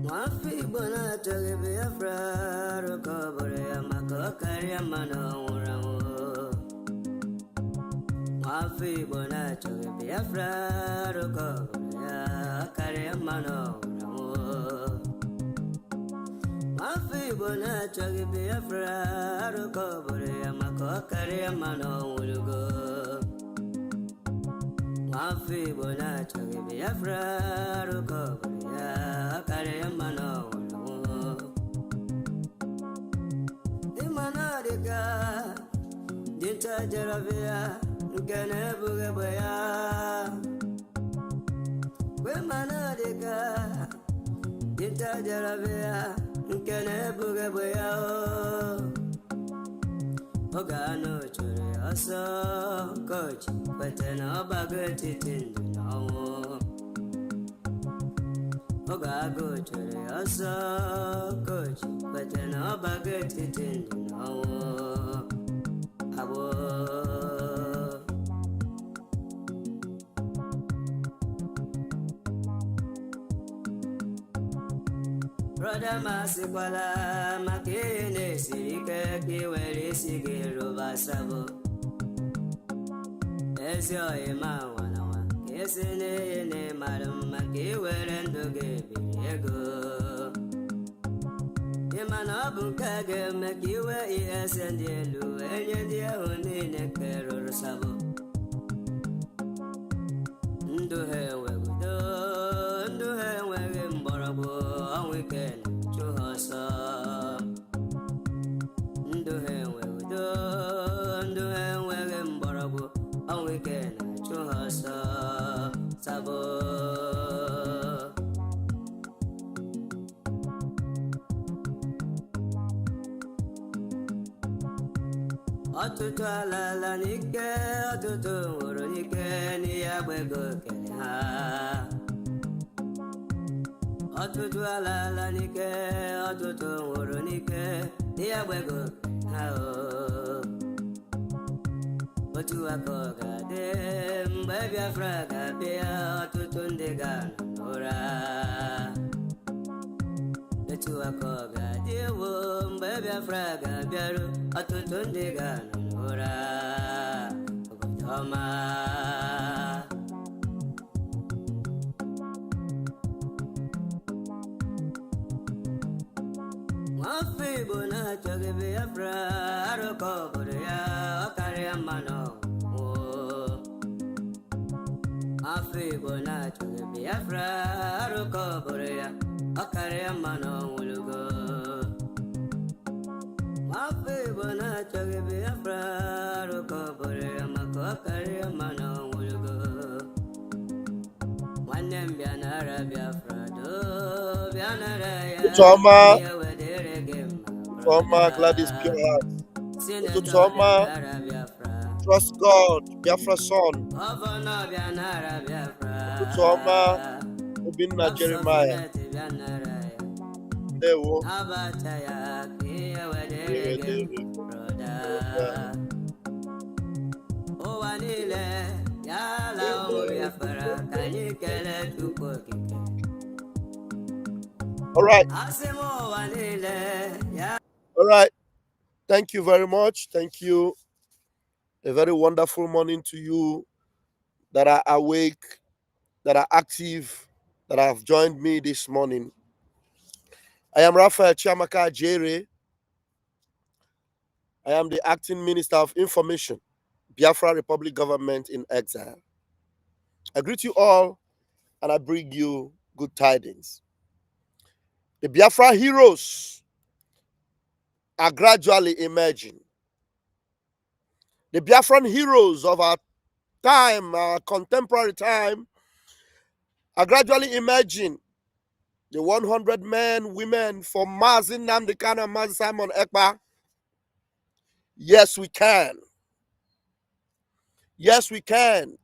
Wafi bona toge Biafra rokobore amako karia mano uramo. Wafi bona toge Biafra rokobore karia mano uramo. Wafi bona toge Biafra rokobore amako karia mano urugo. Wafi bona toge Biafra rokobore karia mano uramo. Imanadika dinta jarabia nkene buge boya. Imanadika dinta jarabia nkene buge boya. Ogano chure aso coach kwetena bagati tindu nawo. Ogago chure aso coach kwetena bagati tindu nawo. Abo Brother Masikwala makine sirike kiweri sigiru basabo. Esyo ema wanawa kesine ne marum makiwere ndoge birego. Imana bunkage makiwe iesendelu enye dia unine kerur sabo. Nduhe wege mbarabu awike chuhasa. Nduhe wege mbarabu awike chuhasa sabo. Atutu alala nike, atutu uru nike, ni agbego kele ha. Atutu alala nike, atutu uru nike, ni agbego kele ha o. Otu akoga de, mbe Biafra gabia, atutu ndiga nora. Otu akoga de wo, mbe Biafra gabiaru, atutu ndiga nora. Obotoma. Wafi bona choge Biafra arokobore ya okaria mano. Wafi bona choge Biafra arokobore ya okaria mano ulugo. Wafi bona choge Biafra arokobore ya mako okaria mano ulugo. Wanem bianara Biafra do bianara ya. Toma, Gladys Pure Heart. Toma, Trust God, Biafra Son. Toma, Obinna Jeremiah. Dewo. All right. All right. Thank you very much. Thank you. A very wonderful morning to you that are awake, that are active, that have joined me this morning. I am Raphael Chiamaka Jere. I am the Acting Minister of Information, Biafra Republic Government in Exile. I greet you all and I bring you good tidings. The Biafra heroes are gradually emerging. The Biafran heroes of our time, our contemporary time, are gradually emerging. The 100 men, women from Mazi Nnamdi Kanu and Mazi Simon Ekpa. Yes, we can. Yes, we can.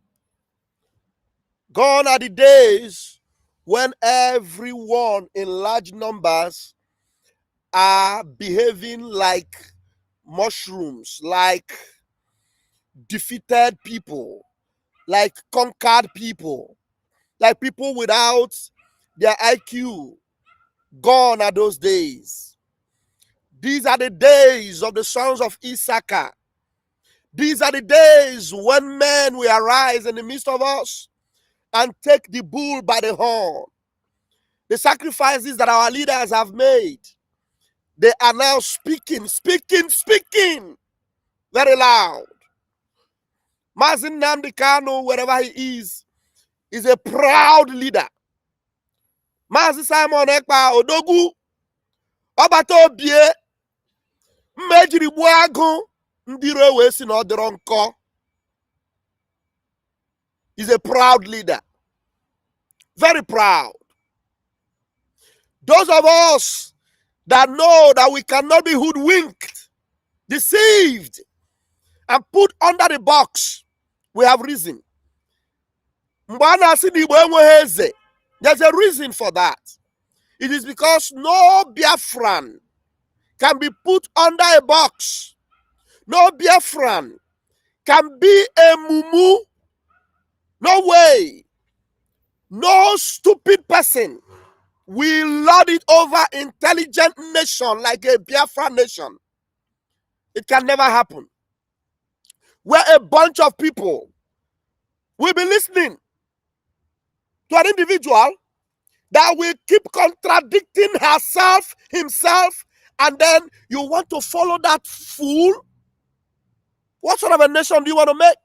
Gone are the days when everyone in large numbers are behaving like mushrooms, like defeated people, like conquered people, like people without their IQ, Gone are those days. These are the days of the sons of Issachar. These are the days when men will arise in the midst of us and take the bull by the horn. The sacrifices that our leaders have made, they are now speaking very loud. Mazin Nnamdi Kanu, wherever he is a proud leader. Mazi Simon Ekpa Odogwu, Ọbata Obie, mmejiri gbuo agụ, ndị iro wee si na ọ dịrọ nkọ. He's a proud leader. Very proud. Those of us that know that we cannot be hoodwinked, deceived, and put under the box, we have reason. There's a reason for that. It is because no Biafran can be put under a box. No Biafran can be a mumu. No way. No stupid person will lord it over intelligent nation like a Biafra nation. It can never happen. Where a bunch of people will be listening to an individual that will keep contradicting herself, himself, and then you want to follow that fool? What sort of a nation do you want to make?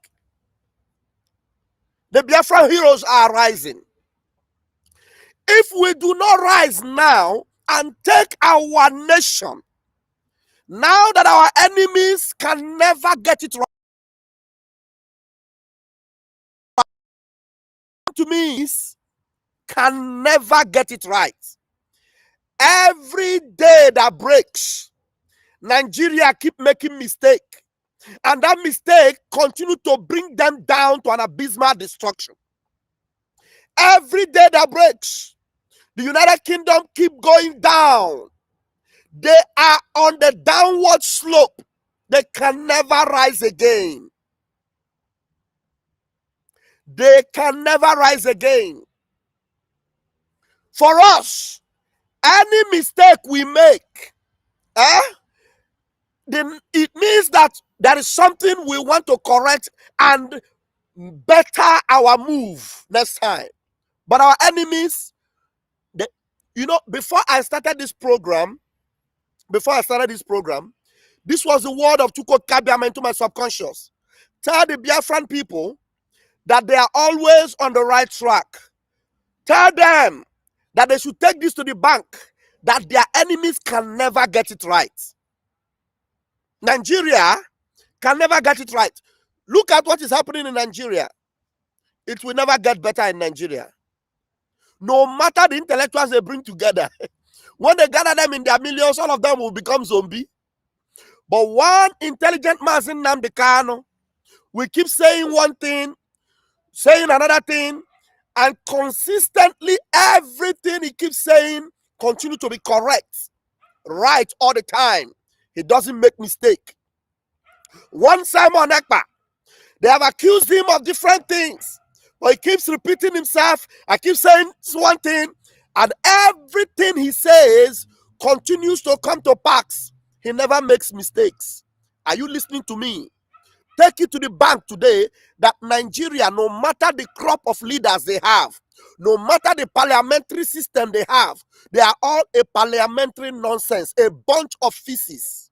The Biafra heroes are rising. If we do not rise now and take our nation, now that our enemies can never get it right, to me, can never get it right. Every day that breaks, Nigeria keep making mistake, and that mistake continue to bring them down to an abysmal destruction. Every day that breaks, the United Kingdom keep going down. They are on the downward slope. They can never rise again. They can never rise again. For us, any mistake we make, then it means that there is something we want to correct and better our move next time. But our enemies, before I started this program, this was the word of Tuko Kabiama into my subconscious. Tell the Biafran people that they are always on the right track. Tell them that they should take this to the bank, that their enemies can never get it right. Nigeria can never get it right. Look at what is happening in Nigeria. It will never get better in Nigeria. No matter the intellectuals they bring together, when they gather them in their millions, all of them will become zombie. But one intelligent man in Nnamdi Kanu will keep saying one thing, saying another thing, and consistently everything he keeps saying continue to be correct, right all the time. He doesn't make mistake. One Simon Ekpa, they have accused him of different things, but he keeps repeating himself. I keep saying one thing, and everything he says continues to come to pass. He never makes mistakes. Are you listening to me? Take it to the bank today that Nigeria, no matter the crop of leaders they have, no matter the parliamentary system they have, they are all a parliamentary nonsense, a bunch of feces.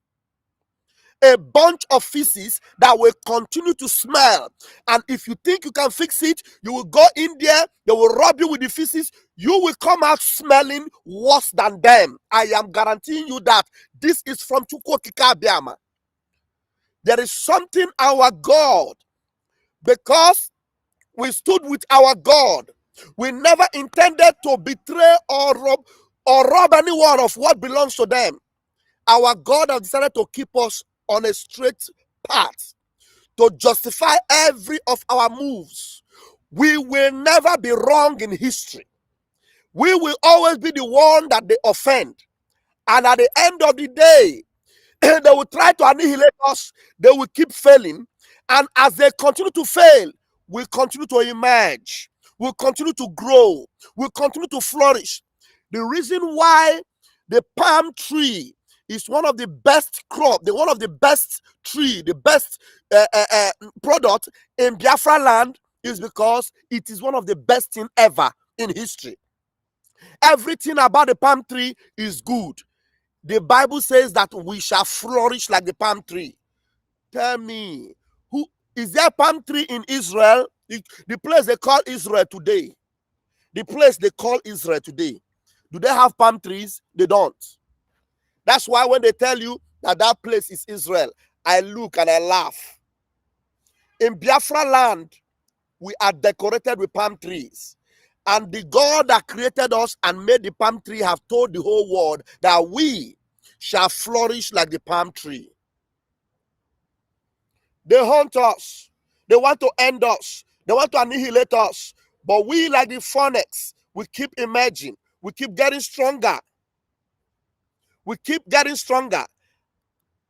A bunch of feces that will continue to smell. And if you think you can fix it, you will go in there, they will rub you with the feces, you will come out smelling worse than them. I am guaranteeing you that. This is from Chukwokika Biama. There is something our God, because we stood with our God, we never intended to betray or rob anyone of what belongs to them. Our God has decided to keep us on a straight path, to justify every of our moves. We will never be wrong in history. We will always be the one that they offend. And at the end of the day, they will try to annihilate us. They will keep failing. And as they continue to fail, we continue to emerge. We'll continue to grow. We'll continue to flourish. The reason why the palm tree is one of the best crop, one of the best tree, the best product in Biafra land is because it is one of the best thing ever in history. Everything about the palm tree is good. The Bible says that we shall flourish like the palm tree. Tell me, who is there palm tree in Israel? The place they call Israel today. The place they call Israel today. Do they have palm trees? They don't. That's why when they tell you that that place is Israel, I look and I laugh. In Biafra land, we are decorated with palm trees. And the God that created us and made the palm tree have told the whole world that we shall flourish like the palm tree. They hunt us. They want to end us. They want to annihilate us. But we, like the phoenix, we keep emerging. We keep getting stronger. We keep getting stronger.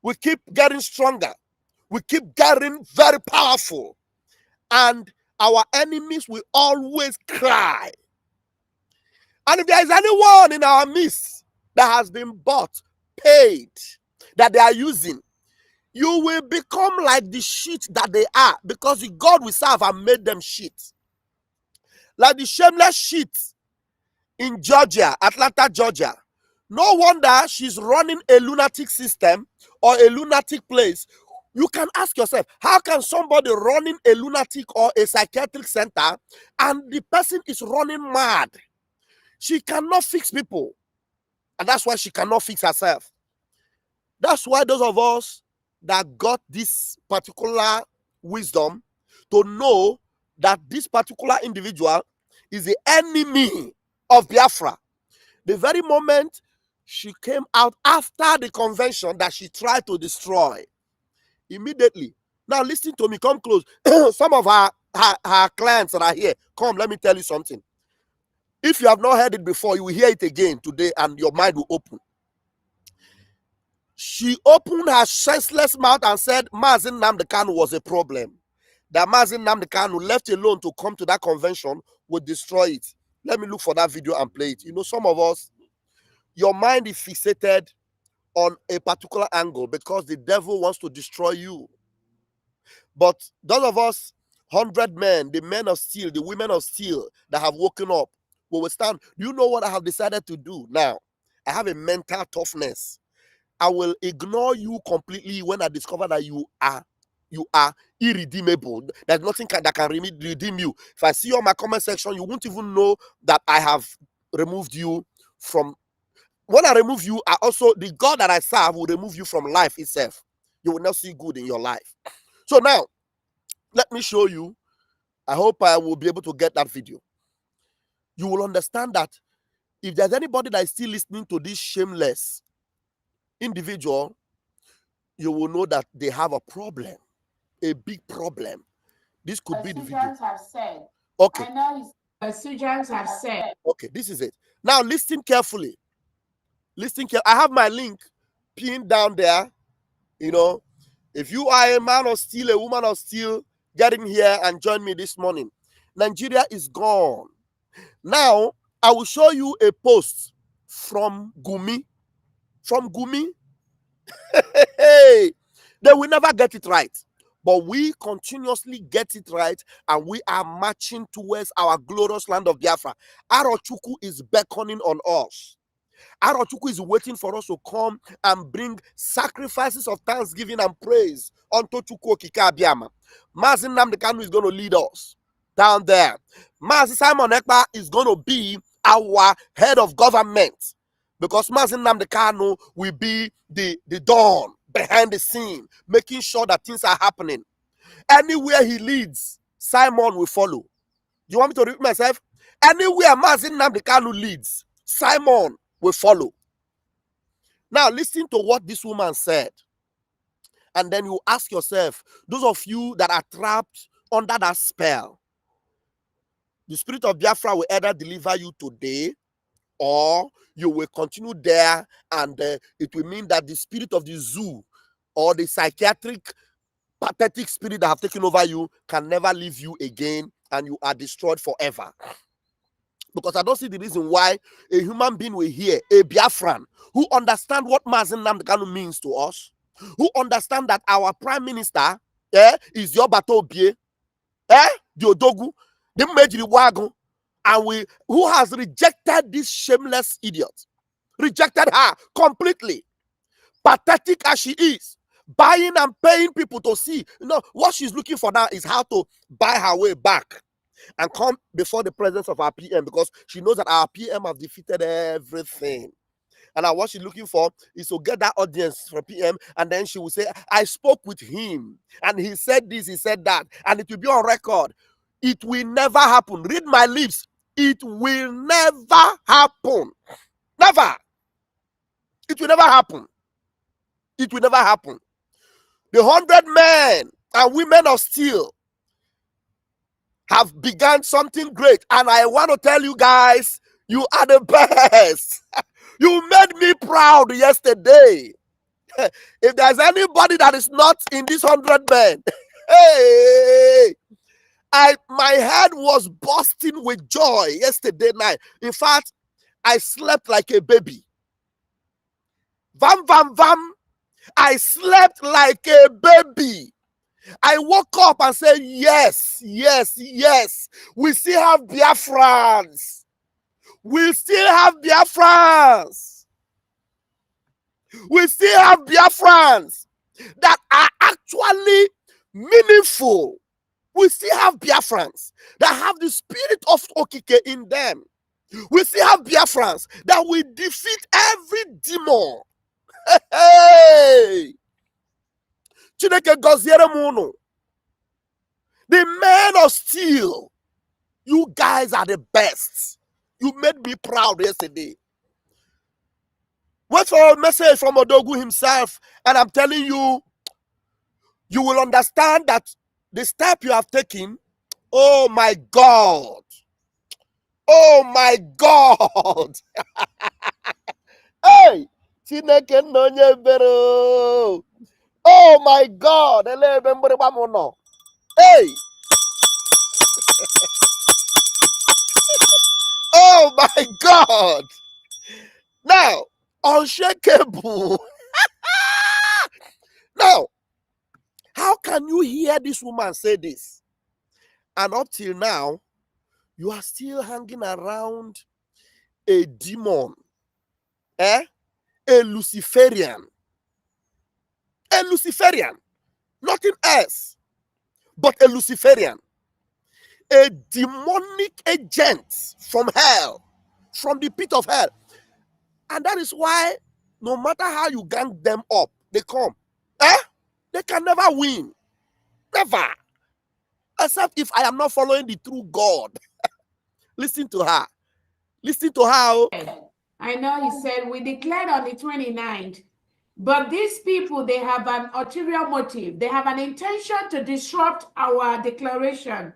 We keep getting stronger. We keep getting very powerful. And our enemies will always cry. And if there is anyone in our midst that has been bought, paid, that they are using, you will become like the shit that they are, because the God we serve have made them shit. Like the shameless shit in Georgia, Atlanta, Georgia. No wonder she's running a lunatic system or a lunatic place. You can ask yourself, how can somebody running a lunatic or a psychiatric center and the person is running mad? She cannot fix people. And that's why she cannot fix herself. That's why those of us that got this particular wisdom to know that this particular individual is the enemy of Biafra. The very moment she came out after the convention that she tried to destroy, immediately. Now listen to me, come close. Some of her clients that are here, come, let me tell you something. If you have not heard it before, you will hear it again today and your mind will open. She opened her senseless mouth and said Mazin Nnamdi Kanu was a problem. That Mazin Nnamdi Kanu, left alone to come to that convention, would destroy it. Let me look for that video and play it. You know, some of us, your mind is fixated on a particular angle because the devil wants to destroy you. But those of us, 100 men, the men of steel, the women of steel that have woken up, will stand. Do you know what I have decided to do now? I have a mental toughness. I will ignore you completely when I discover that you are irredeemable. There's nothing that can redeem you. If I see you on my comment section, you won't even know that I have removed you from. When I remove you, I also, the God that I serve will remove you from life itself. You will not see good in your life. So now, let me show you. I hope I will be able to get that video. You will understand that if there's anybody that is still listening to this shameless individual, you will know that they have a problem, a big problem. This could be the video. Have said. Okay. I know Sujans have said. Okay, this is it. Now listen carefully. Listen carefully. I have my link pinned down there. You know, if you are a man of steel, a woman of steel, get in here and join me this morning. Nigeria is gone. Now, I will show you a post from Gumi. From Gumi. Hey, they will never get it right. But we continuously get it right, and we are marching towards our glorious land of Biafra. Arochukwu is beckoning on us. Arochukwu is waiting for us to come and bring sacrifices of thanksgiving and praise unto Chukwu Okike Abiama. Mazin Nnamdi Kanu is going to lead us down there. Mazi Simon Ekpa is going to be our head of government, because Mazin Nnamdi Kanu will be the dawn behind the scene, making sure that things are happening. Anywhere he leads, Simon will follow. Do you want me to repeat myself? Anywhere Mazin Nnamdi Kanu leads, Simon will follow. Now listen to what this woman said. And then you ask yourself, those of you that are trapped under that spell, the spirit of Biafra will either deliver you today, or you will continue there, and it will mean that the spirit of the zoo or the psychiatric pathetic spirit that have taken over you can never leave you again, and you are destroyed forever. Because I don't see the reason why a human being will hear a Biafran who understand what Mazen Namdekanu means to us, who understand that our prime minister is Yobato Obie, the Odogu, the Mejiri Wagon, and who has rejected this shameless idiot, rejected her completely, pathetic as she is, buying and paying people to see. What she's looking for now is how to buy her way back and come before the presence of our PM, because she knows that our PM have defeated everything. And now what she's looking for is to get that audience for PM, and then she will say, I spoke with him, and he said this, he said that, and it will be on record. It will never happen. Read my lips. It will never happen. Never. It will never happen. It will never happen. The 100 men and women of steel have begun something great, and I want to tell you guys, you are the best. You made me proud yesterday. If there's anybody that is not in this 100 men, hey, my head was bursting with joy yesterday night. In fact, I slept like a baby. Vam, vam, vam. I slept like a baby. I woke up and said, yes, yes, yes. We still have Biafrans. We still have Biafrans. We still have Biafrans that are actually meaningful. We still have Biafrans that have the spirit of Okike in them. We still have Biafrans that will defeat every demon. Hey! Chineke goziere munu. The men of steel, you guys are the best. You made me proud yesterday. Wait for a message from Odogu himself, and I'm telling you, you will understand that the step you have taken, oh my God. Oh my God. Hey! Chineke nonye bero. Oh my God. Hey! Oh my God. Now, unshakable. Now, how can you hear this woman say this? And up till now, you are still hanging around a demon. A Luciferian. A Luciferian. Nothing else but a Luciferian. A demonic agent from hell, from the pit of hell. And that is why no matter how you gang them up, they come. They can never win. Never. Except if I am not following the true God. Listen to her. Listen to her. I know he said we declared on the 29th, but these people, they have an ulterior motive. They have an intention to disrupt our declaration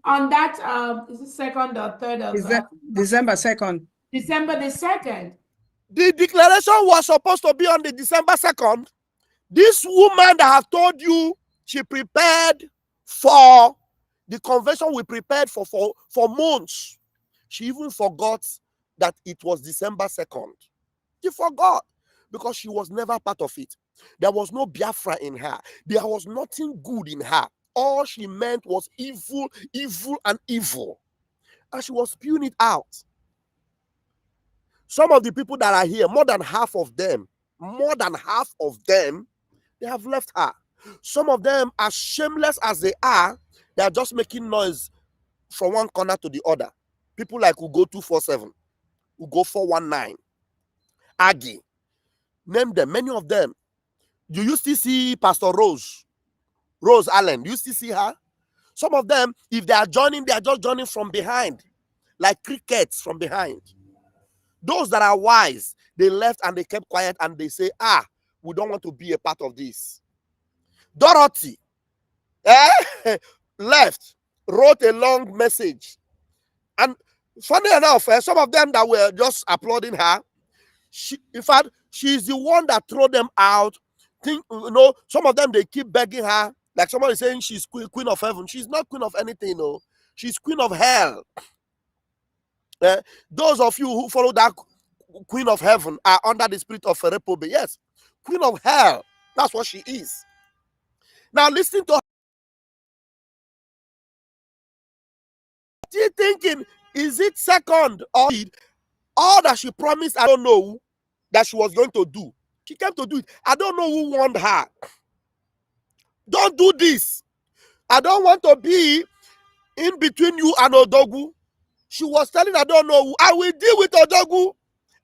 on that is it 2nd or 3rd of December 2nd. December the 2nd. The declaration was supposed to be on the December 2nd. This woman that have told you she prepared for the convention we prepared for months. She even forgot that it was December 2nd. She forgot because she was never part of it. There was no Biafra in her. There was nothing good in her. All she meant was evil, evil, and evil. And she was spewing it out. Some of the people that are here, more than half of them, they have left her. Some of them, as shameless as they are just making noise from one corner to the other. People like Ugo 247, Ugo 419, Aggie. Name them, many of them. You used to see Pastor Rose Allen. You used to see her. Some of them, if they are joining, they are just joining from behind, like crickets from behind. Those that are wise, they left and they kept quiet and they say, we don't want to be a part of this. Dorothy left, wrote a long message. And funny enough, some of them that were just applauding her, in fact, she's the one that threw them out. Some of them, they keep begging her. Like somebody saying she's queen of heaven. She's not queen of anything, She's queen of hell. Those of you who follow that queen of heaven are under the spirit of a reprobate. Yes, queen of hell. That's what she is. Now listen to her. She thinking, is it second or all that she promised? I don't know that she was going to do. She came to do it. I don't know who warned her. Don't do this. I don't want to be in between you and Odogu. She was telling, I don't know who. I will deal with Odogu.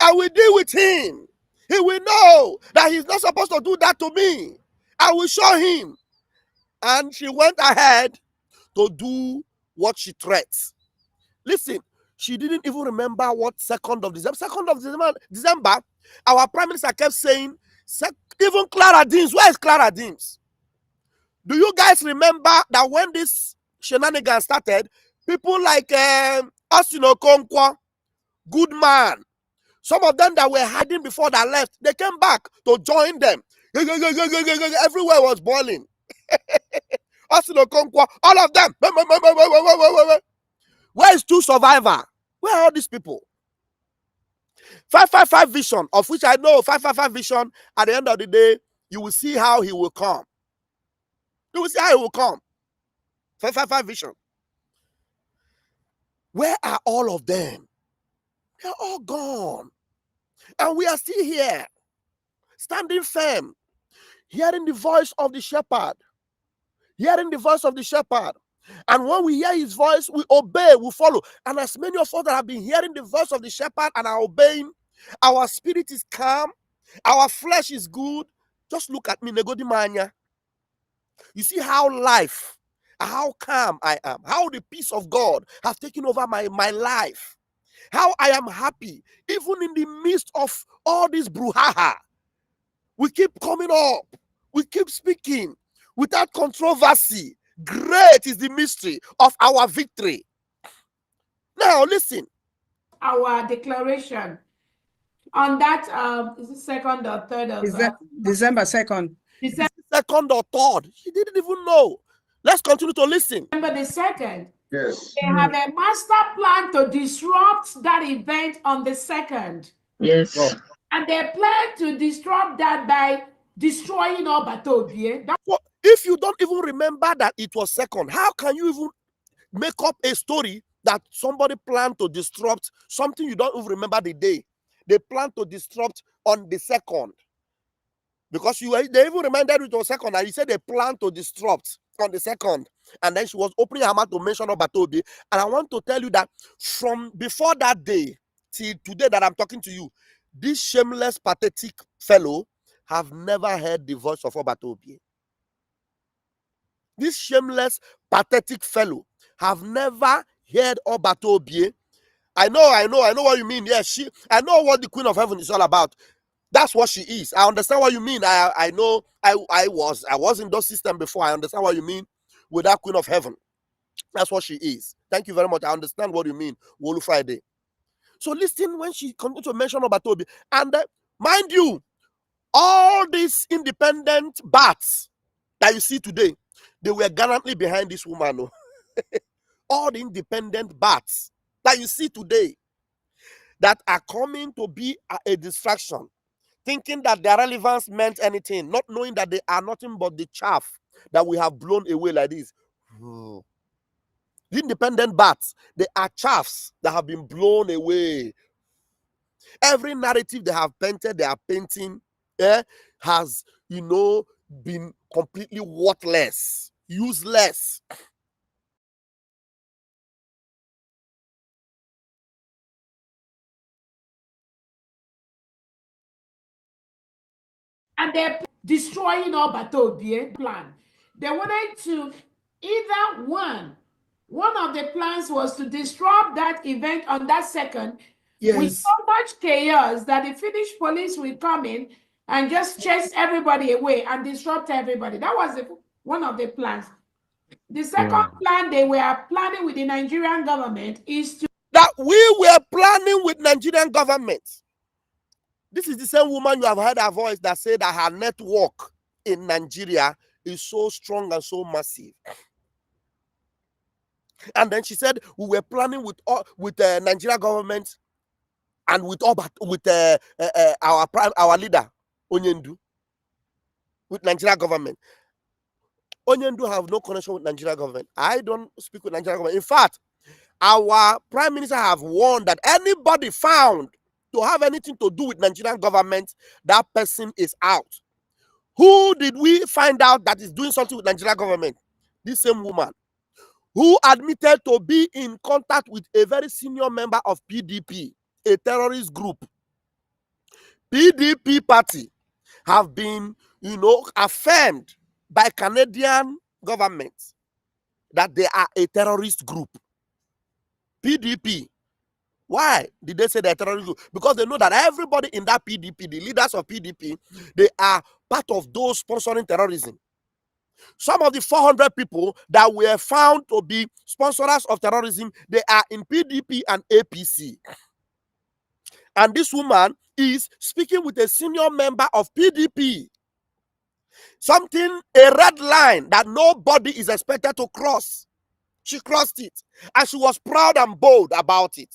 I will deal with him. He will know that he's not supposed to do that to me. I will show him. And she went ahead to do what she threats. Listen, she didn't even remember what 2nd of December. 2nd of December, our prime minister kept saying, even Clara Deems. Where is Clara Deems? Do you guys remember that when this shenanigans started, people like Austin Okonkwo, good man, some of them that were hiding before they left, they came back to join them. Everywhere was boiling. Austin Okonkwo, all of them. Where is two survivor? Where are all these people? 555 vision, of which I know 555 vision, at the end of the day, you will see how he will come. You will see how he will come. 555 vision. Where are all of them? They're all gone. And we are still here, standing firm, hearing the voice of the shepherd. Hearing the voice of the shepherd. And when we hear his voice, we obey, we follow. And as many of us that have been hearing the voice of the shepherd and are obeying, our spirit is calm, our flesh is good. Just look at me, Negodi Manya. You see how life, how calm I am, how the peace of God has taken over my life, how I am happy, even in the midst of all this brouhaha. We keep coming up, we keep speaking without controversy. Great is the mystery of our victory. Now listen. Our declaration on that is it 2nd or 3rd of December 2nd. December 2nd or 3rd. He didn't even know. Let's continue to listen. December the 2nd. Yes. They have a master plan to disrupt that event on the 2nd. Yes. Oh. And they plan to disrupt that by destroying all Batobie. Well, if you don't even remember that it was 2nd, how can you even make up a story that somebody planned to disrupt something you don't even remember the day? They plan to disrupt on the 2nd. Because they even reminded it was 2nd, and he said they plan to disrupt on the 2nd. And then she was opening her mouth to mention Obatobi. And I want to tell you that from before that day till today that I'm talking to you, this shameless, pathetic fellow have never heard the voice of Obatobi. This shameless, pathetic fellow have never heard Obatobi. I know what you mean. Yes, I know what the Queen of Heaven is all about. That's what she is. I understand what you mean. I know I was in those systems before. I understand what you mean with that Queen of Heaven. That's what she is. Thank you very much. I understand what you mean. Wolu Friday. So listen when she continued to mention Obatobi. And mind you, all these independent bats that you see today, they were gallantly behind this woman. Oh. All the independent bats that you see today that are coming to be a distraction, thinking that their relevance meant anything, not knowing that they are nothing but the chaff that we have blown away like this. The independent bats, they are chaffs that have been blown away. Every narrative they have painted, they are painting, has, been completely worthless, useless. And they're destroying all Batobie plan. They wanted to either one of the plans was to disrupt that event on that 2nd. Yes. With so much chaos that the Finnish police will come in and just chase everybody away and disrupt everybody. That was one of the plans. The second plan they were planning with the Nigerian government is to that we were planning with Nigerian government. This is the same woman you have heard her voice that said that her network in Nigeria is so strong and so massive. And then she said we were planning with the Nigeria government and with our leader Onyendu, with Nigeria government. Onyendu have no connection with Nigeria government. I don't speak with Nigeria government. In fact, our prime minister have warned that anybody found to have anything to do with Nigerian government, that person is out. Who did we find out that is doing something with Nigerian government? This same woman who admitted to be in contact with a very senior member of PDP, a terrorist group. PDP party have been, affirmed by Canadian government that they are a terrorist group. PDP. Why did they say they're terrorist group? Because they know that everybody in that PDP, the leaders of PDP, they are part of those sponsoring terrorism. Some of the 400 people that were found to be sponsors of terrorism, they are in PDP and APC. And this woman is speaking with a senior member of PDP. Something, a red line that nobody is expected to cross. She crossed it. And she was proud and bold about it.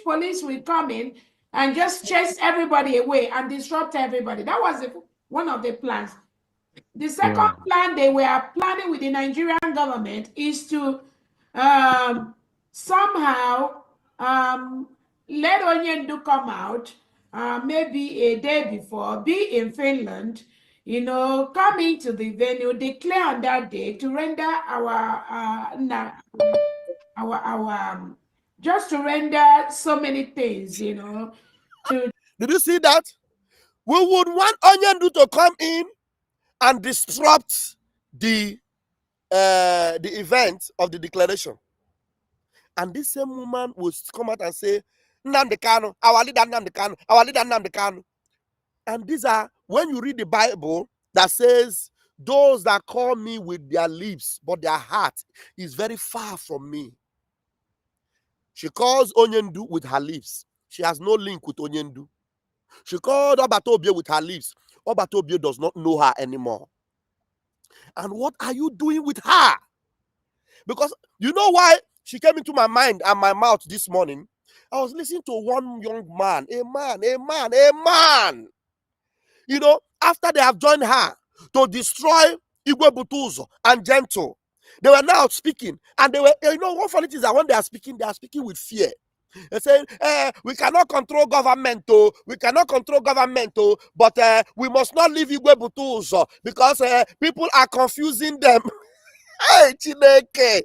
Police will come in and just chase everybody away and disrupt everybody. That was one of the plans. The second plan they were planning with the Nigerian government is to somehow let Onyendu come out maybe a day before, be in Finland, come into the venue, declare on that day to render just to render so many things, Did you see that? We would want Onyendu to come in and disrupt the event of the declaration. And this same woman would come out and say, Nnamdi Kanu, our leader Nnamdi Kanu, our leader Nnamdi Kanu. And these are, when you read the Bible that says, those that call me with their lips, but their heart is very far from me. She calls Onyendu with her lips. She has no link with Onyendu. She called Obatobie with her lips. Obatobie does not know her anymore. And what are you doing with her? Because you know why she came into my mind and my mouth this morning? I was listening to one young man, a man. After they have joined her to destroy Igwe Butuzo and Gentle, they were now speaking. And they were, one funny thing is that when they are speaking with fear. They say, we cannot control government, we cannot control government, but we must not leave Igwe Butuzo because people are confusing them. Hey, Chineke.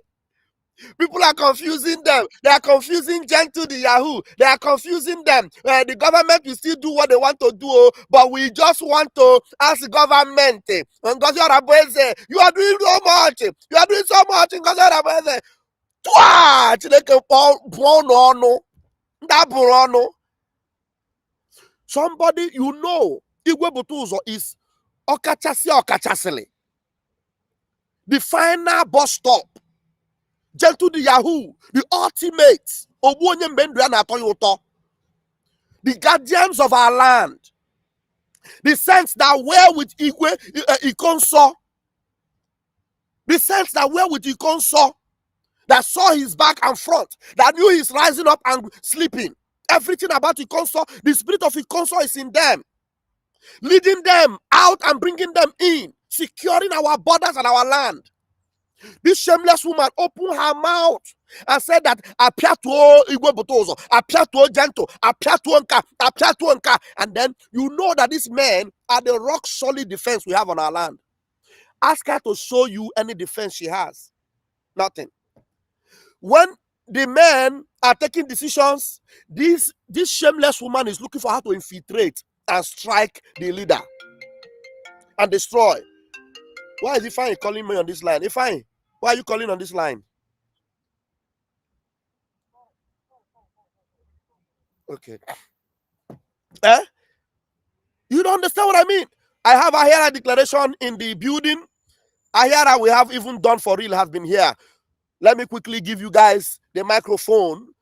People are confusing them. They are confusing Gentle the Yahoo. They are confusing them. The government will still do what they want to do, but we just want to ask the government. Ngozi Orabueze, you are doing so much. You are doing so much. Ngozi Orabueze. Somebody Igwe Butuzo is Okachasili. The final bus stop. Gentle the Yahoo, the ultimate, the guardians of our land, the saints that were with Ikonso, the saints that were with Ikonso, that saw his back and front, that knew he's rising up and sleeping. Everything about Ikonso, the spirit of Ikonso is in them, leading them out and bringing them in, securing our borders and our land. This shameless woman opened her mouth and said that appear to Igwe Butuzo, appear to Gentle, appear to Nka. And then you know that these men are the rock solid defense we have on our land. Ask her to show you any defense she has. Nothing. When the men are taking decisions, this shameless woman is looking for how to infiltrate and strike the leader and destroy. Why is Ifeanyi calling me on this line? Ifeanyi, why are you calling on this line? Okay. You don't understand what I mean? I have a Ahera declaration in the building. Ahera we have even done for real has been here. Let me quickly give you guys the microphone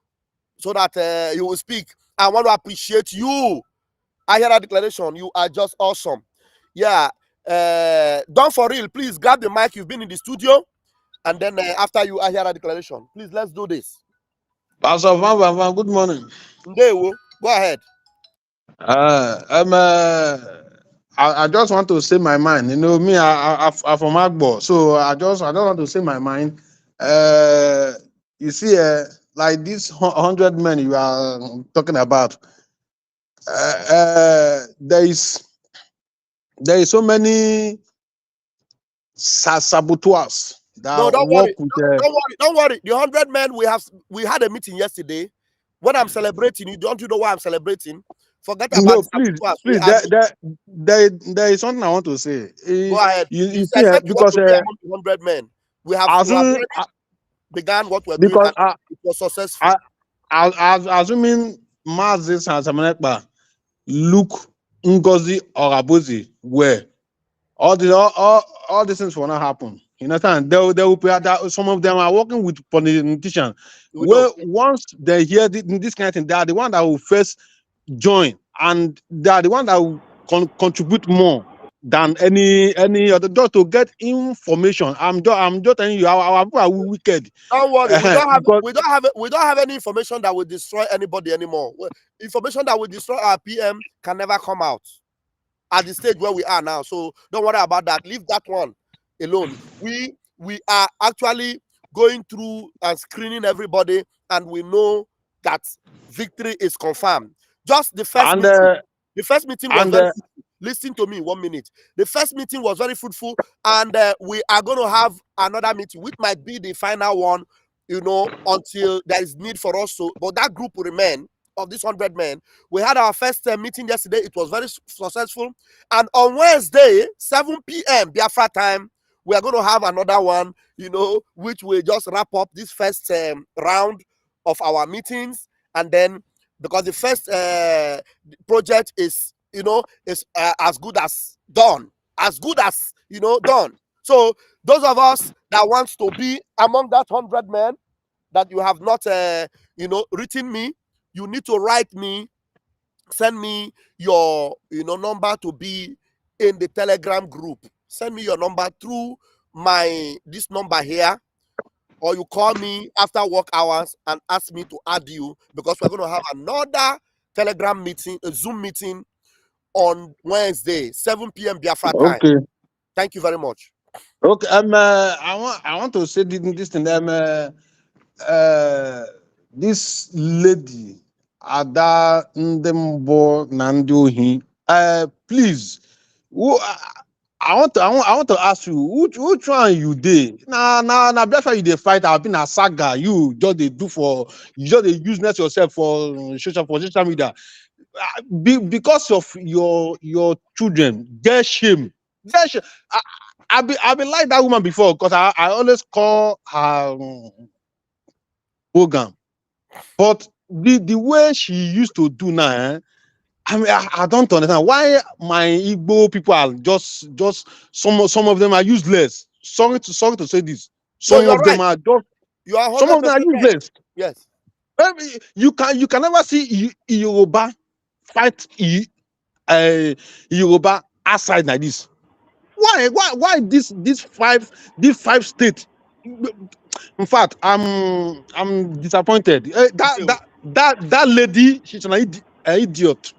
so that you will speak. I want to appreciate you. Ahera declaration, you are just awesome. Yeah. Done for real, please grab the mic. You've been in the studio and then after you hear a declaration, please let's do this. Pastor Van, good morning. Ndewo, go ahead. I just want to say my mind. You know, me, I'm from Agbo, so I don't want to say my mind. You see, like this 100 men you are talking about, there is so many saboteurs that No, don't work worry. with. Don't worry. The 100 men we had a meeting yesterday. When I'm celebrating, you know why I'm celebrating? Forget about No, the please, saboteurs. We please. are There is something I want to say. go ahead. You I see, said you want because to be among the 100 men. We have as soon, already began what we're doing, because and it was successful. assuming Mazis and Samanekba look Ngozi or Abuzi where all these things will not happen. You understand? They will be that some of them are working with politicians. We know. Where once they hear this kind of thing, they are the one that will first join, and they are the one that will contribute more than any other, just to get information. I'm just telling you, our people are wicked. Don't worry. Because We don't have any information that will destroy anybody anymore. Information that will destroy our PM can never come out at the stage where we are now. So don't worry about that. Leave that one alone. We are actually going through and screening everybody, and we know that victory is confirmed. Just the first and meeting. The first meeting was and very fruitful. Listen to me 1 minute. The first meeting was very fruitful, and we are going to have another meeting, which might be the final one, until there is need for us to. But that group will remain of these 100 men. We had our first meeting yesterday. It was very successful. And on Wednesday, 7 p.m. Biafra time, we are going to have another one, which will just wrap up this first round of our meetings. And then, because the first project is as good as done, done. So those of us that wants to be among that 100 men that you have not written me, you need to write me, send me your number to be in the Telegram group. Send me your number through this number here, or you call me after work hours and ask me to add you, because we're going to have another Telegram meeting, a Zoom meeting on Wednesday, 7 p.m. Biafra time. okay. Thank you very much. Okay, I want to say this thing. This lady, Ada Ndembo Nandohi. Please, I want to ask you, which one you did? That's why you dey fight. I've been a saga. You just they do for you just they useness yourself for social media. Because of your children, get shame. Get shame. I've been like that woman before, because I always call her program. But the way she used to do now, I mean, I don't understand why my Igbo people are just some of them are useless. Sorry to say this. No, Some you're of them right. are just You are some 100% of them are right. useless. Yes. You can never see Yoruba fight Yoruba outside like this. Why this five states? In fact, I'm disappointed. That lady, she's an idiot.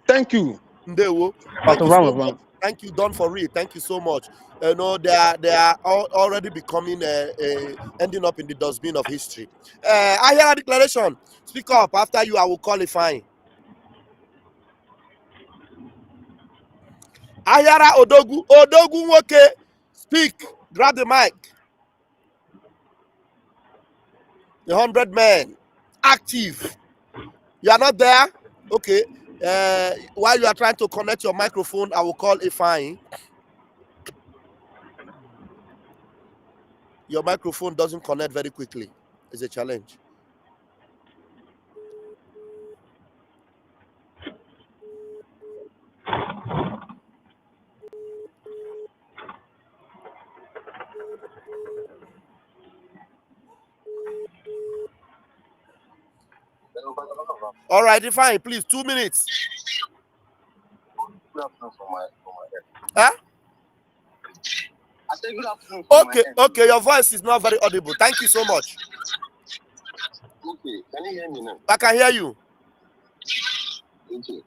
Thank you, Ndewo. Thank Pastor you so Ramavan. much. Thank you, Don, for real. Thank you so much. They are already becoming ending up in the dustbin of history. I hear a declaration. Speak up. After you, I will qualify. Ayara Odogu Nwoke. Speak. Grab the mic. The 100 men. Active. You are not there? Okay. While you are trying to connect your microphone, I will call Ifeanyi. Your microphone doesn't connect very quickly. It's a challenge. All right, Ifeanyi, please, 2 minutes. Huh? I said good afternoon. Okay, your voice is not very audible. Thank you so much. Okay, can you hear me now? I can hear you. Okay.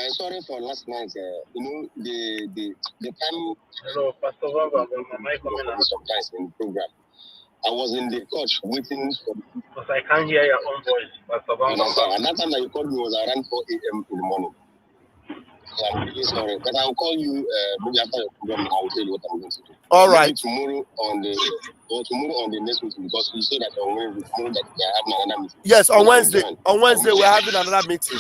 Sorry for last night. The time. Hello, Pastor Baba, am I coming out? Sometimes in the program, I was in the coach waiting for. Because I can't hear your own voice, Pastor Baba. And that time that you called me was around 4 a.m. in the morning. So I'm really sorry, but I'll call you maybe after your program. I will tell you what I'm going to do. All right. Tomorrow on the next meeting, because you said that on Wednesday tomorrow that they are having another meeting. Yes, on Wednesday. On Wednesday we're having another meeting.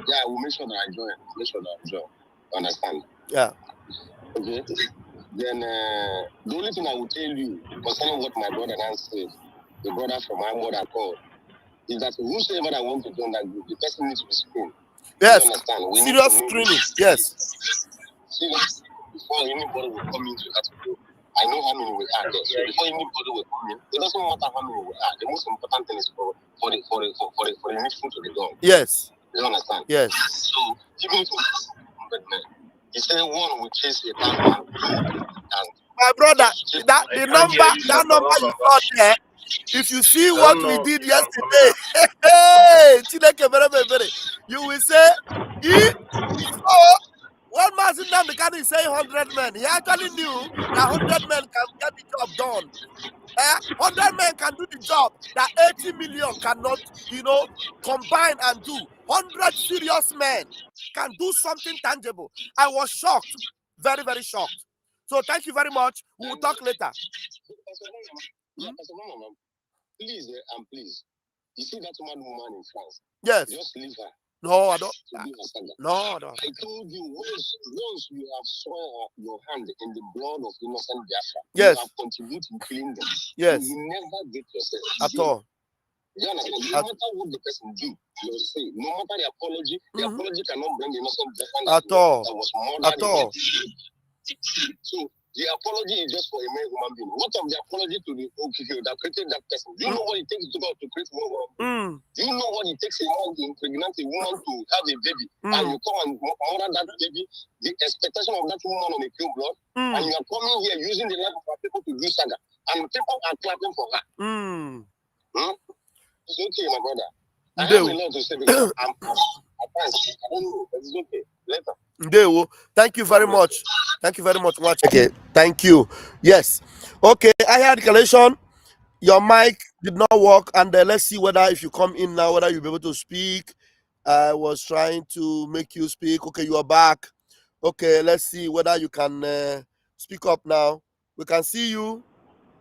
Yeah, we'll make sure that I join. Understand? Yeah. Okay. Then the only thing I will tell you concerning what my brother Dan said, the brother from my mother called, is that whosoever that want to join that group, the person needs to be screened. Yes. Understand? Serious screening. Yes. Serious. Before anybody will come into that group, I know how many we are there. So before anybody will come in, it doesn't matter how many we are. The most important thing is for the needful to be done. Yes. You understand? Yes. So even if 100 men, he said one will chase 1,000 and my brother, the number you saw there, if you see what we did yesterday, you will say, one man sitting down the car is saying 100 men. He actually knew that 100 men can get the job done. 100 men can do the job that 80 million cannot, combine and do. 100 serious men can do something tangible. I was shocked, very, very shocked. So thank you very much. We will talk later. Please, please. You see that woman in France? Yes. Just leave her. No, I don't. No, I don't. I told you, once you have soiled your hand in the blood of innocent Biafra, yes, you have contributed to killing them. Yes. You will never get yourself at all. You understand? No matter what the person do, you will say, no matter the apology cannot bring the innocent Biafra at all. That was murdered at all. So the apology is just for a mere human being. What of the apology to the OKK that created that person? Do you know what it takes to create one? Do you know what it takes a man to impregnate a woman to have a baby? And you come and murder that baby, the expectation of that woman on a pure blood, and you are coming here using the life of our people to do saga, and people are clapping for her. It's okay, my brother. I have a lot to say because I don't know, but it's okay. Later. Thank you very much. Thank you very much. Watch. Okay, thank you. Yes. Okay, I had declaration. Your mic did not work, and let's see whether if you come in now, whether you'll be able to speak. I was trying to make you speak. Okay, you are back. Okay, let's see whether you can speak up now. We can see you.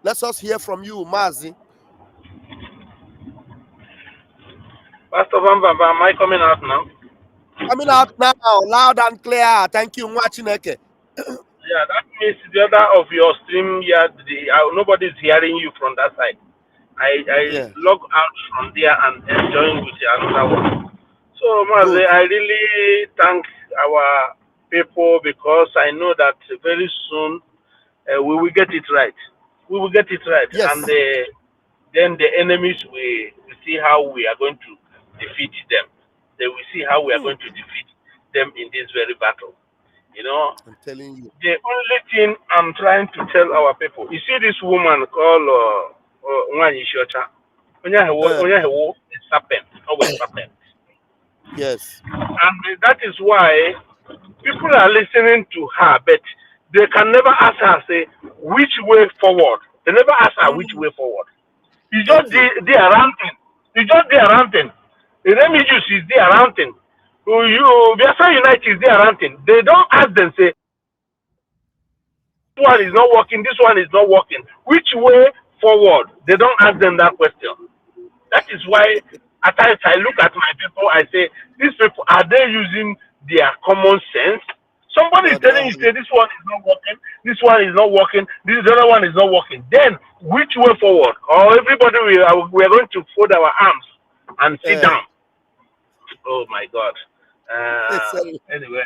Let us hear from you, Mazi. Pastor Bamba, am I coming out now? Coming out now, loud and clear. Thank you, Mwachineke. Yeah, that means the other of your stream here, nobody's hearing you from that side. I log out from there and enjoying with another one. So, Mazi, I really thank our people because I know that very soon we will get it right. We will get it right. Yes. And then the enemies will see how we are going to defeat them. They will see how we are going to defeat them in this very battle. You know, I'm telling you. The only thing I'm trying to tell our people, you see this woman called Nwanyi Shocha. Is serpent, always serpent. Yes. And that is why people are listening to her, but they can never ask her, say, which way forward. They never ask her which way forward. You just there ranting. You just there ranting. The Remigius is there ranting. Biafra United is there ranting. They don't ask them, say, this one is not working, this one is not working. Which way forward? They don't ask them that question. That is why at times I look at my people, I say, these people, are they using their common sense? Somebody is telling you, say, this one is not working, this one is not working, this other one is not working. Then, which way forward? Or everybody, we are going to fold our arms and sit down. Oh my God. Anyway,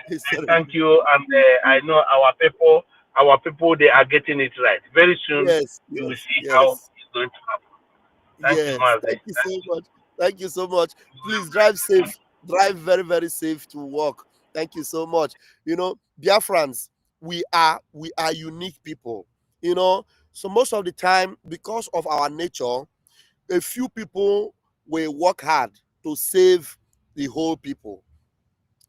thank you. And I know our people, they are getting it right. Very soon, we will see how it's going to happen. Thank you, Mazi. Thank you so much. Thank you so much. Please drive safe. Drive very, very safe to work. Thank you so much. You know, Biafrans, we are unique people, you know. So most of the time, because of our nature, a few people will work hard to save the whole people.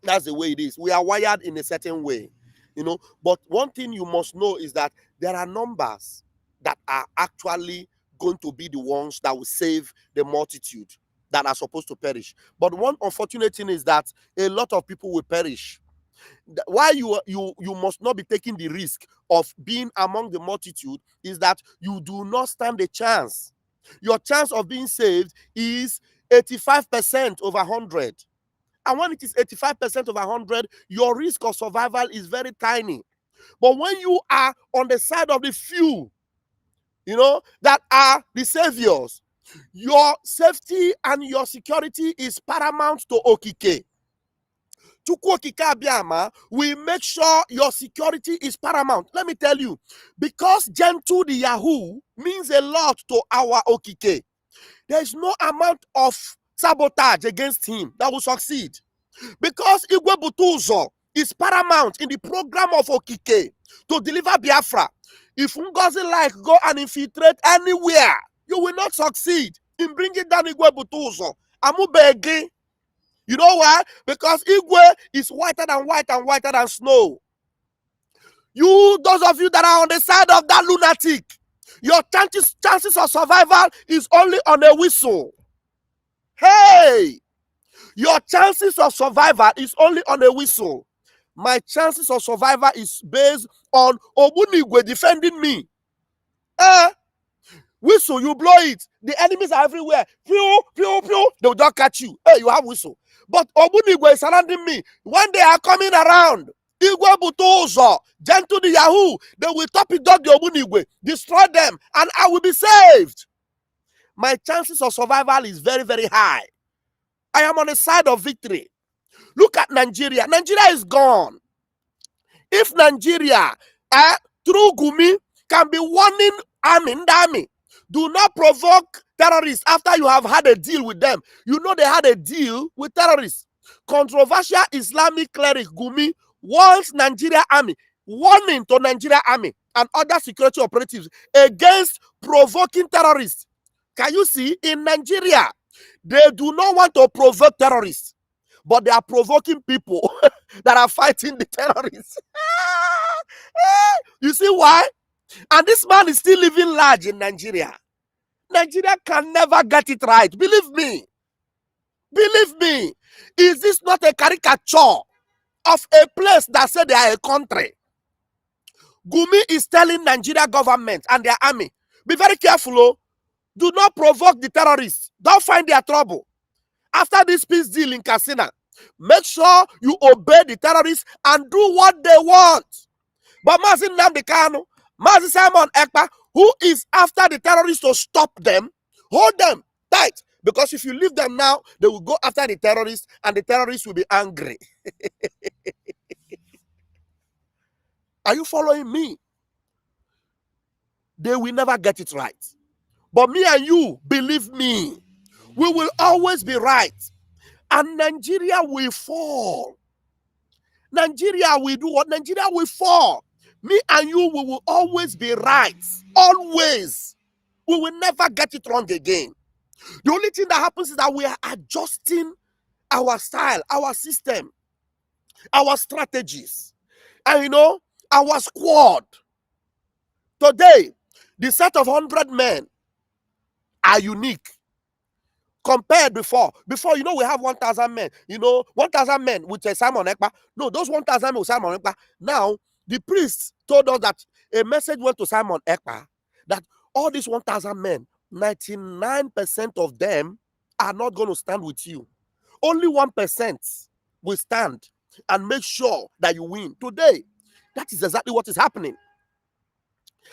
That's the way it is. We are wired in a certain way, you know. But one thing you must know is that there are numbers that are actually going to be the ones that will save the multitude that are supposed to perish. But one unfortunate thing is that a lot of people will perish. Why you must not be taking the risk of being among the multitude is that you do not stand a chance. Your chance of being saved is 85% over 100. And when it is 85% over 100, your risk of survival is very tiny. But when you are on the side of the few, you know, that are the saviors, your safety and your security is paramount to Okike. We make sure your security is paramount. Let me tell you, because gentle the Yahoo means a lot to our Okike. There is no amount of sabotage against him that will succeed. Because Igwe Butuzo is paramount in the program of Okike to deliver Biafra. If Ngozi like go and infiltrate anywhere, you will not succeed in bringing down Igwe Butuzo. Amu begging. You know why? Because Igwe is whiter than white and whiter than snow. You, those of you that are on the side of that lunatic, your chances of survival is only on a whistle. Hey! Your chances of survival is only on a whistle. My chances of survival is based on Obunigwe defending me. Whistle, you blow it. The enemies are everywhere. Pew, pew, pew. They will not catch you. Hey, you have whistle. But Obunigwe is surrounding me. When they are coming around, Igwe Butuzo, gentle the Yahoo, they will top it up the Obunigwe, destroy them, and I will be saved. My chances of survival is very, very high. I am on the side of victory. Look at Nigeria. Nigeria is gone. If Nigeria, through Gumi, can be warning the army, do not provoke terrorists after you have had a deal with them. You know they had a deal with terrorists. Controversial Islamic cleric Gumi warns Nigeria army, warning to Nigeria army and other security operatives against provoking terrorists. Can you see, in Nigeria, they do not want to provoke terrorists, but they are provoking people that are fighting the terrorists. You see why? And this man is still living large in Nigeria. Nigeria can never get it right. Believe me. Believe me. Is this not a caricature of a place that said they are a country? Gumi is telling Nigeria government and their army, be very careful. Oh. Do not provoke the terrorists. Don't find their trouble. After this peace deal in Katsina, make sure you obey the terrorists and do what they want. But Mazi Nnamdi Kanu, Mazi Simon Ekpa, who is after the terrorists to stop them, hold them tight. Because if you leave them now, they will go after the terrorists and the terrorists will be angry. Are you following me? They will never get it right. But me and you, believe me, we will always be right. And Nigeria will fall. Nigeria will do what? Nigeria will fall. Me and you, we will always be right. Always. We will never get it wrong again. The only thing that happens is that we are adjusting our style, our system, our strategies, and you know, our squad. Today, the set of 100 men are unique. Compared before, you know, we have 1,000 men. You know, 1,000 men with Simon Ekpa. No, those 1,000 men with Simon Ekpa. Now, the priest told us that a message went to Simon Ekpa that all these 1,000 men, 99% of them are not going to stand with you. Only 1% will stand and make sure that you win. Today, that is exactly what is happening.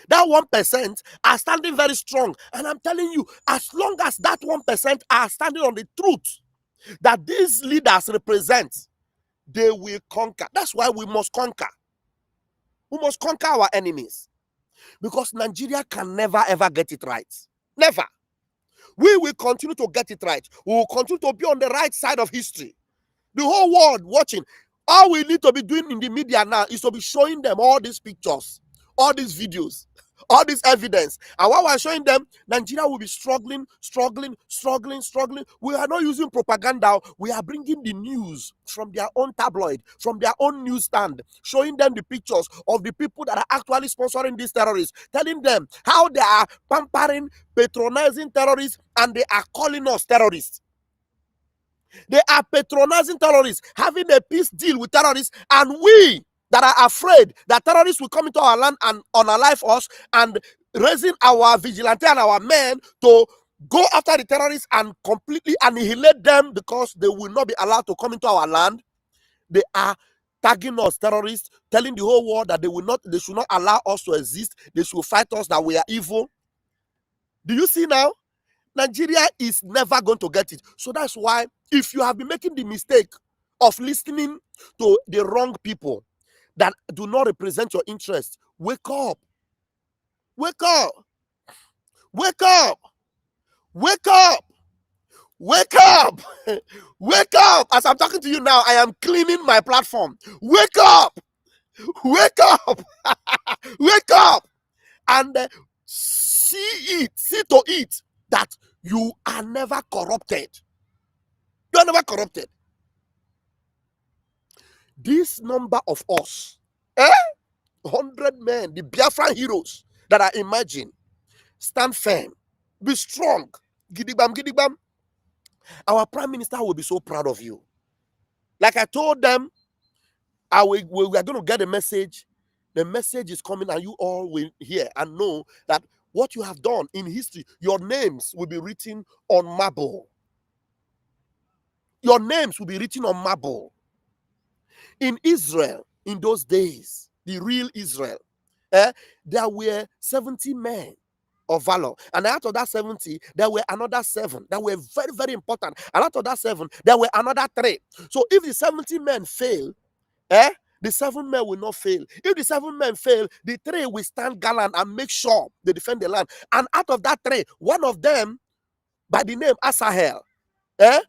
That 1% are standing very strong. And I'm telling you, as long as that 1% are standing on the truth that these leaders represent, they will conquer. That's why we must conquer. We must conquer our enemies. Because Nigeria can never ever get it right. Never. We will continue to get it right. We will continue to be on the right side of history. The whole world watching. All we need to be doing in the media now is to be showing them all these pictures, all these videos, all this evidence. And while we're showing them, Nigeria will be struggling. We are not using propaganda. We are bringing the news from their own tabloid, from their own newsstand, showing them the pictures of the people that are actually sponsoring these terrorists, telling them how they are pampering, patronizing terrorists, and they are calling us terrorists. They are patronizing terrorists, having a peace deal with terrorists, and we that are afraid that terrorists will come into our land and unalive us, and raising our vigilante and our men to go after the terrorists and completely annihilate them because they will not be allowed to come into our land. They are tagging us terrorists, telling the whole world that they should not allow us to exist. They should fight us, that we are evil. Do you see now? Nigeria is never going to get it. So that's why, if you have been making the mistake of listening to the wrong people that do not represent your interest, wake up. Wake up. Wake up. Wake up. Wake up. Wake up. As I'm talking to you now, I am cleaning my platform. Wake up. Wake up. Wake up. And see to it that you are never corrupted. You are never corrupted. This number of us, 100 men, the Biafra heroes that are emerging, stand firm, be strong. Gidigam, gidigam. Our prime minister will be so proud of you. Like I told them, we are going to get a message. The message is coming, and you all will hear and know that what you have done in history, your names will be written on marble. Your names will be written on marble. In Israel, in those days, the real Israel, there were 70 men of valor. And out of that 70, there were another 7 that were very, very important. And out of that 7, there were another 3. So if the 70 men fail, the 7 men will not fail. If the 7 men fail, the 3 will stand gallant and make sure they defend the land. And out of that 3, one of them, by the name Asahel, hey,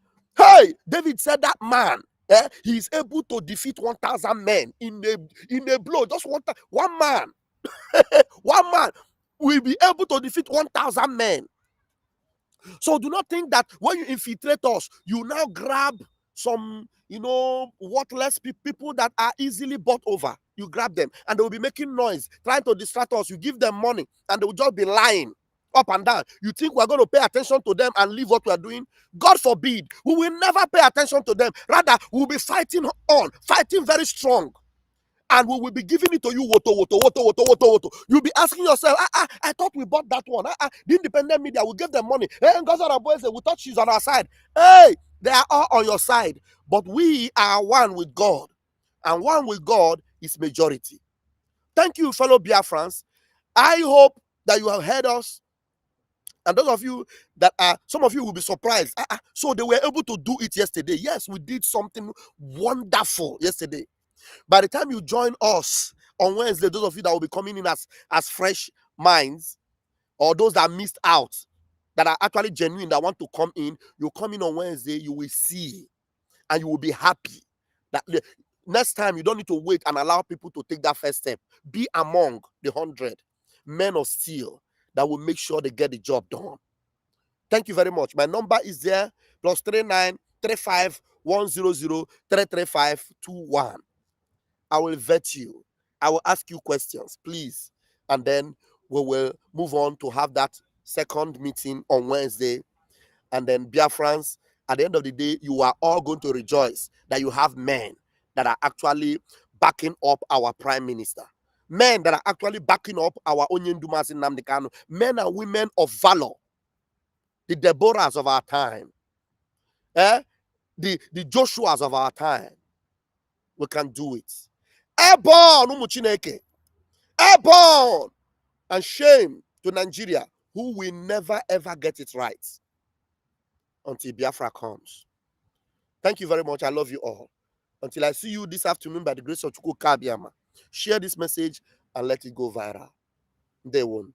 David said that man, he is able to defeat 1,000 men in a blow. Just one man. One man will be able to defeat 1,000 men. So do not think that when you infiltrate us, you now grab some, worthless people that are easily bought over. You grab them and they will be making noise, trying to distract us. You give them money and they will just be lying up and down. You think we're going to pay attention to them and leave what we're doing? God forbid. We will never pay attention to them. Rather, we'll be fighting on, fighting very strong. And we will be giving it to you, woto. You'll be asking yourself, I thought we bought that one. The independent media will give them money. Hey, Gaza boys, we thought she's on our side. Hey, they are all on your side. But we are one with God. And one with God is majority. Thank you, fellow Biafrans. I hope that you have heard us. And those of you that some of you will be surprised. So they were able to do it yesterday. Yes, we did something wonderful yesterday. By the time you join us on Wednesday, those of you that will be coming in as fresh minds, or those that missed out, that are actually genuine, that want to come in, you come in on Wednesday, you will see, and you will be happy. That next time, you don't need to wait and allow people to take that first step. Be among the 100 men of steel that will make sure they get the job done. Thank you very much. My number is there, +39 35 100 335 21. I will vet you. I will ask you questions, please. And then we will move on to have that second meeting on Wednesday. And then, Biafrans, at the end of the day, you are all going to rejoice that you have men that are actually backing up our prime minister. Men that are actually backing up our Onyendumas in Nnamdi Kanu. Men and women of valor. The Deborahs of our time. The Joshuas of our time. We can do it. Airborne, Umuchineke. Airborne. And shame to Nigeria, who will never ever get it right until Biafra comes. Thank you very much. I love you all. Until I see you this afternoon, by the grace of Chukwu Kabiama, share this message and let it go viral. They won't.